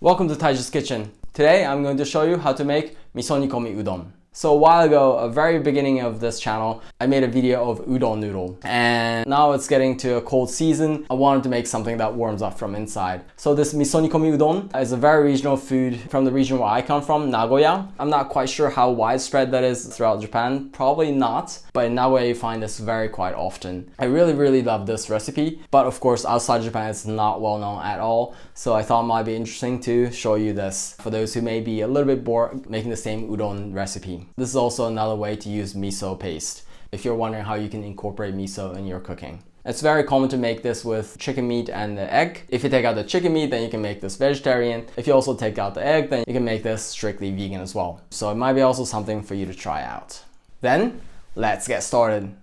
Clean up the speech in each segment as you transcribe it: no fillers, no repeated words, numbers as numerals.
Welcome to Taiji's Kitchen. Today I'm going to show you how to make Miso-nikomi Udon. So a while ago, a very beginning of this channel, I made a video of udon noodle. And now it's getting to a cold season. I wanted to make something that warms up from inside. So this Miso-nikomi Udon is a very regional food from the region where I come from, Nagoya. I'm not quite sure how widespread that is throughout Japan. Probably not, but in Nagoya you find this very quite often. I really love this recipe, but of course outside Japan it's not well known at all. So I thought it might be interesting to show you this for those who may be a little bit bored making the same udon recipe. This is also another way to use miso paste if you're wondering how you can incorporate miso in your cooking. It's very common to make this with chicken meat and the egg. If you take out the chicken meat, then you can make this vegetarian. If you also take out the egg, then you can make this strictly vegan as well. So it might be also something for you to try out. Then, let's get started.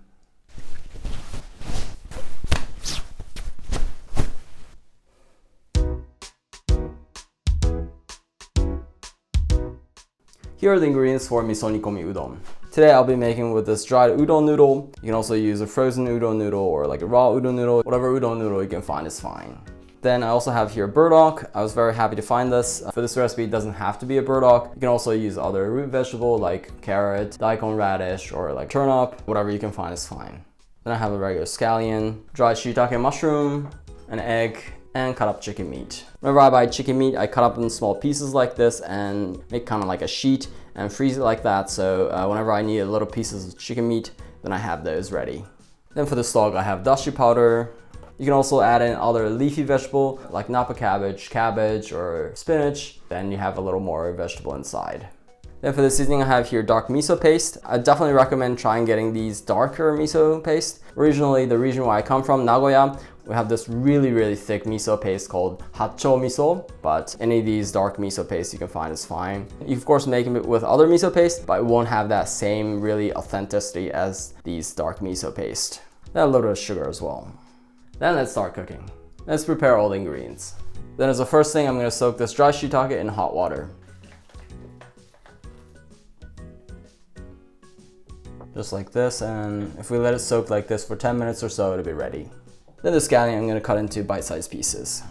Here are the ingredients for Miso-nikomi Udon. Today I'll be making with this dried udon noodle. You can also use a frozen udon noodle or like a raw udon noodle. Whatever udon noodle you can find is fine. Then I also have here Birdock. I was very happy to find this. For this recipe it doesn't have to be a Birdock. You can also use other root vegetable like carrot, daikon, radish, or like turnip. Whatever you can find is fine. Then I have a regular scallion, dried shiitake mushroom, an egg, and cut up chicken meat. Whenever I buy chicken meat, I cut up in small pieces like this and make kind of like a sheet and freeze it like that. So whenever I need little pieces of chicken meat, then I have those ready. Then for the stalk, I have dashi powder. You can also add in other leafy vegetable like napa cabbage, or spinach. Then you have a little more vegetable inside. Then for the seasoning, I have here dark miso paste. I definitely recommend trying getting these darker miso paste. Originally, the region where I come from, Nagoya, we have this really thick miso paste called hachcho miso, but any of these dark miso paste you can find is fine. You of course make it with other miso paste, but it won't have that same really authenticity as these dark miso paste. Then a little bit of sugar as well. Then let's start cooking. Let's prepare all the ingredients. Then as the first thing, I'm going to soak this dry shiitake in hot water. Just like this, and if we let it soak like this for 10 minutes or so, it'll be ready. Then the scallion I'm going to cut into bite-sized pieces.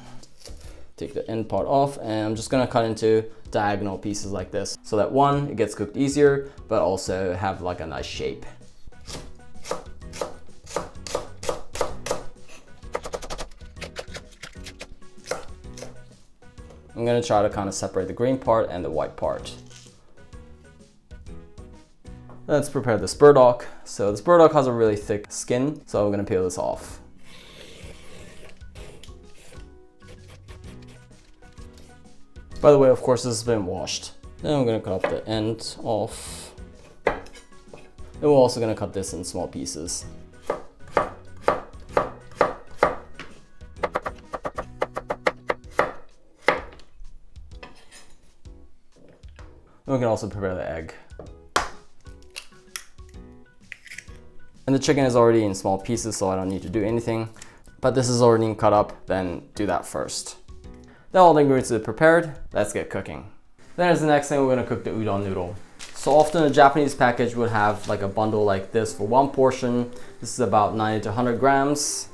Take the end part off, and I'm just going to cut into diagonal pieces like this, so that one, it gets cooked easier, but also have like a nice shape. I'm going to try to kind of separate the green part and the white part. Let's prepare this burdock. So this burdock has a really thick skin, so I'm going to peel this off. By the way, of course, this has been washed. Then I'm going to cut up the end off. And we're also going to cut this in small pieces. And we can also prepare the egg. And the chicken is already in small pieces, so I don't need to do anything. But this is already cut up, then do that first. Then all the ingredients are prepared, let's get cooking. Then as the next thing, we're gonna cook the udon noodle. So often a Japanese package would have like a bundle like this for one portion. This is about 90 to 100 grams.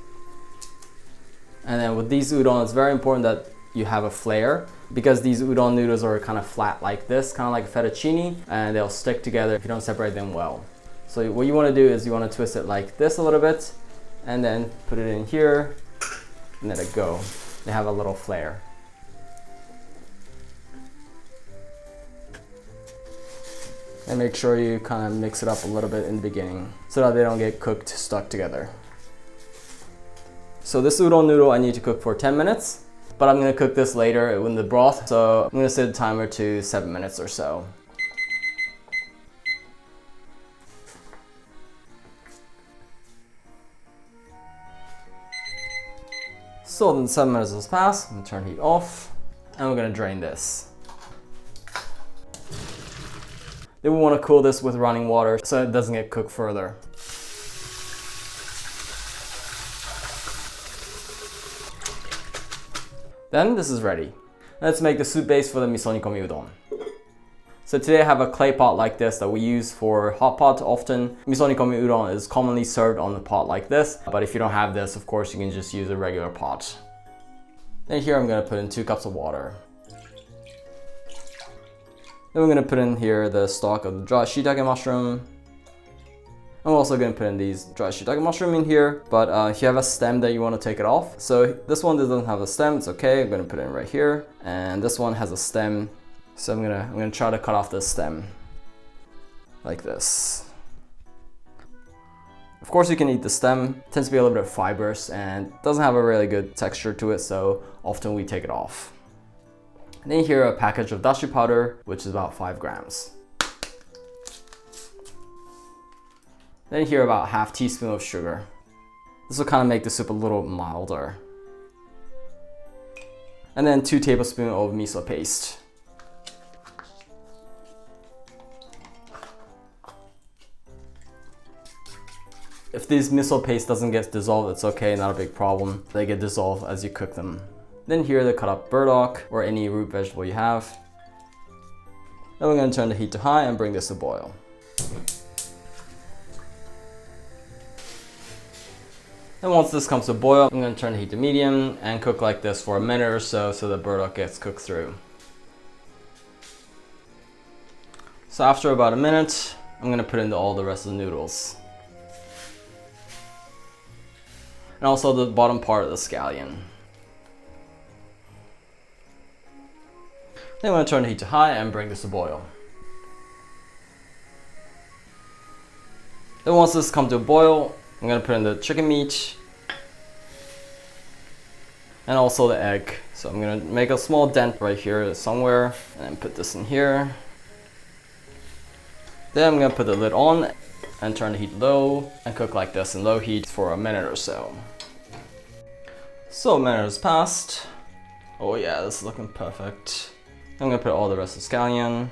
And then with these udon, it's very important that you have a flare, because these udon noodles are kind of flat like this, kind of like fettuccine, and they'll stick together if you don't separate them well. So what you want to do is you want to twist it like this a little bit, and then put it in here, and let it go. They have a little flare. And make sure you kind of mix it up a little bit in the beginning, so that they don't get cooked stuck together. So this udon noodle I need to cook for 10 minutes, but I'm going to cook this later in the broth, so I'm going to set the timer to 7 minutes or so. So then 7 minutes has passed, I'm going to turn heat off, and we're going to drain this. Then we want to cool this with running water so it doesn't get cooked further. Then this is ready. Let's make the soup base for the Misonikomi Udon. So today I have a clay pot like this that we use for hot pot often. Misonikomi Udon is commonly served on the pot like this, but if you don't have this, of course, you can just use a regular pot. Then here I'm going to put in 2 cups of water. Then we're gonna put in here the stalk of the dry shiitake mushroom. I'm also gonna put in these dry shiitake mushroom in here, but if you have a stem that you wanna take it off. So this one doesn't have a stem, it's okay. I'm gonna put it in right here. And this one has a stem. So I'm gonna try to cut off the stem like this. Of course you can eat the stem. It tends to be a little bit fibrous and doesn't have a really good texture to it, so often we take it off. And then here a package of dashi powder, which is about 5 grams. Then here about half teaspoon of sugar. This will kind of make the soup a little milder. And then 2 tablespoons of miso paste. If this miso paste doesn't get dissolved, it's okay, not a big problem. They get dissolved as you cook them. Then here they cut up burdock or any root vegetable you have. Then we're going to turn the heat to high and bring this to boil. Then once this comes to boil, I'm going to turn the heat to medium and cook like this for a minute or so the burdock gets cooked through. So after about a minute, I'm going to put in all the rest of the noodles. And also the bottom part of the scallion. Then I'm going to turn the heat to high and bring this to boil. Then once this comes to a boil, I'm going to put in the chicken meat and also the egg. So I'm going to make a small dent right here somewhere and then put this in here. Then I'm going to put the lid on and turn the heat low and cook like this in low heat for a minute or so. So a minute has passed. Oh yeah, this is looking perfect. I'm going to put all the rest of the scallion.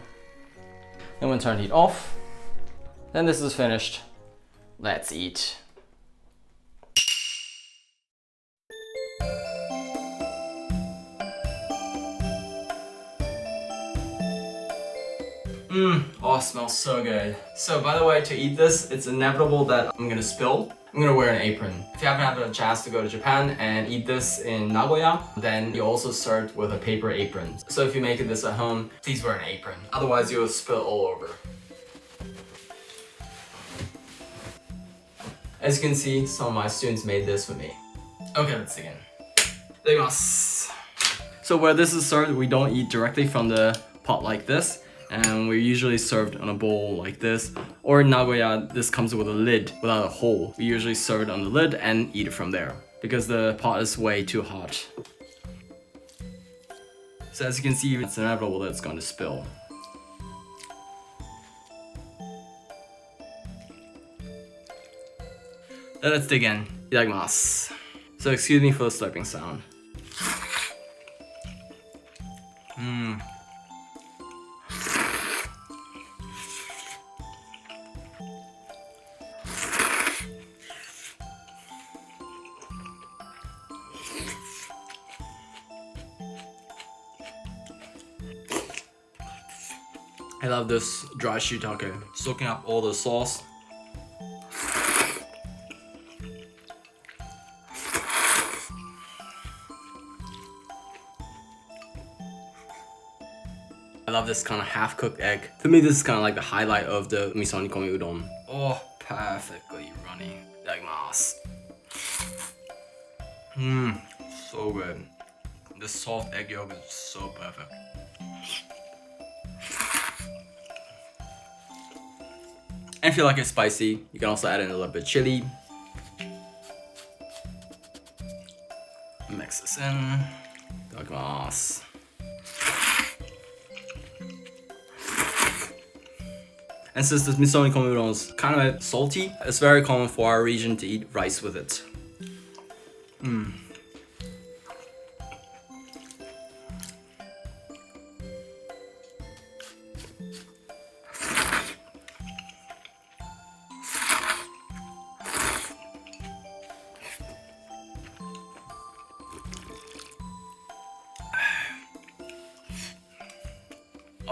Then I'm going to turn the heat off. Then this is finished. Let's eat. Oh, it smells so good. So by the way, to eat this, it's inevitable that I'm gonna spill. I'm gonna wear an apron. If you haven't had a chance to go to Japan and eat this in Nagoya, then you also served with a paper apron. So if you make this at home, please wear an apron. Otherwise you'll spill all over. As you can see, some of my students made this for me. Okay, let's begin. Itadakimasu. So where this is served, we don't eat directly from the pot like this. And we're usually served on a bowl like this. Or in Nagoya, this comes with a lid without a hole. We usually serve it on the lid and eat it from there because the pot is way too hot. So as you can see, it's inevitable that it's going to spill. Then let's dig in. Itadakimasu. So excuse me for the slurping sound. I love this dry shiitake, soaking up all the sauce. I love this kind of half-cooked egg. For me, this is kind of like the highlight of the Misonikomi Udon. Oh, perfectly runny. Itadakimasu. So good. This soft egg yolk is so perfect. And if you like it spicy, you can also add in a little bit of chili. Mix this in. Itadakimasu. And since this Misonikomi Udon is kind of salty, it's very common for our region to eat rice with it.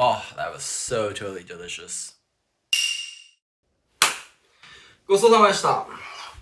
Oh, that was so totally delicious. ごちそうさまでした.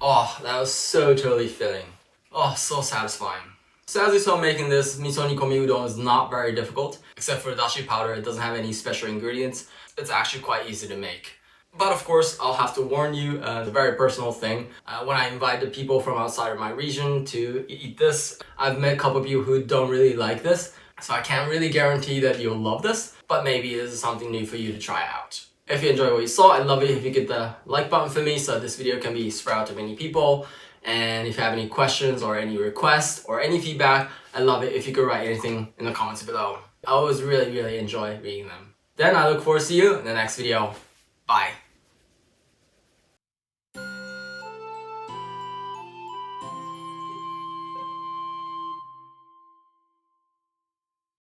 Oh, that was so totally filling. Oh, so satisfying. So as you saw making this, Miso-nikomi Udon is not very difficult. Except for the dashi powder, it doesn't have any special ingredients. It's actually quite easy to make. But of course, I'll have to warn you, it's a very personal thing. When I invite the people from outside of my region to eat this, I've met a couple of people who don't really like this. So I can't really guarantee that you'll love this, but maybe this is something new for you to try out. If you enjoyed what you saw, I'd love it if you hit the like button for me so this video can be spread out to many people. And if you have any questions or any requests or any feedback, I'd love it if you could write anything in the comments below. I always really enjoy reading them. Then I look forward to see you in the next video. Bye.